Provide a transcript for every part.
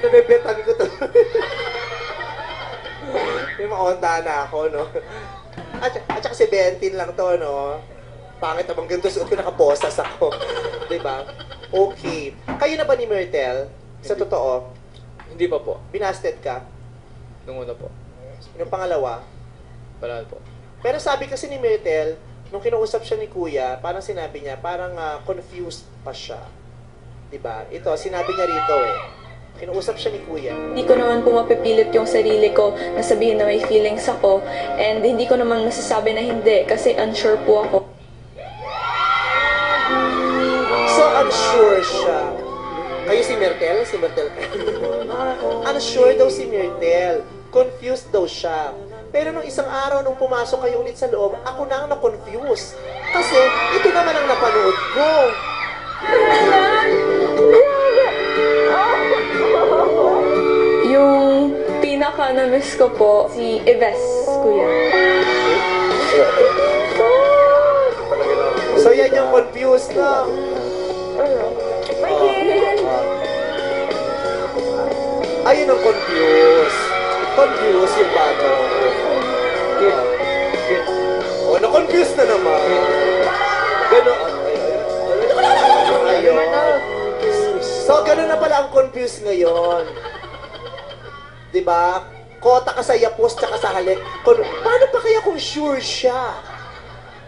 Nabebetag ko to. May maonda na ako, no? At saka si Bentin lang to, no? Pangit naman ganito, suot ko nakaposas ako. Diba? Okay. Kayo na ba ni Myrtle? Sa totoo? Hindi pa po. Binasted ka? Nung una po. Yung pangalawa? Wala po. Pero sabi kasi ni Myrtle, nung kinausap siya ni Kuya, parang sinabi niya, parang confused pa siya. Diba? Ito, sinabi niya rito eh. Kinausap siya ni Kuya. Hindi ko naman po mapipilit yung sarili ko na sabihin na may feelings ako. And hindi ko naman masasabi na hindi kasi unsure po ako. So, unsure siya. Kayo si Myrtle? Si Myrtle ka? Unsure daw si Myrtle. Confused daw siya. Pero nung isang araw, nung pumasok kayo ulit sa loob, ako na ang na-confuse. Kasi, ito naman ang napanood ko. Yung pinaka-na-miss ko po, si Yves, kuya. So, yan yung confused na. Ayun ang confused. Confused yung bata. Oh, na-confused na naman. Gano'n. Ayun. So, gano'n na pala ang confused ngayon. Diba? Kota ka sa yapos tsaka sa halik. Paano pa kaya kung sure siya?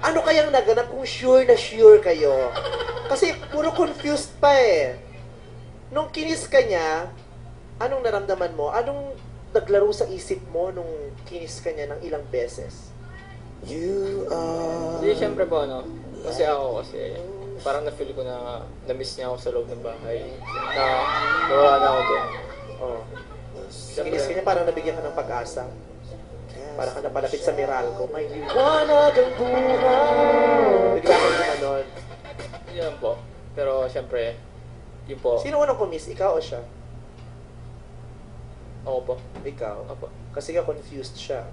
Ano kayang naganap kung sure na sure kayo? Kasi puro confused pa eh. Nung kinis ka niya, anong naramdaman mo? Anong naglaro sa isip mo nung kinis ka niya ng ilang beses? Hindi, syempre po, ano. Kasi parang na-feel ko na na-miss niya ako sa loob ng bahay. Na nawala na ako doon. Oh. Kinis ka niya, parang nabigyan ka ng pag-asa. Parang ka napalapit sa Meralco. May liwanag ang buhay. Bigla ka naman nun. Hindi lang po. Pero syempre, yun po. Sino unang kumis? Ikaw o siya? Ako po. Ikaw? Opo. Kasi nga confused siya.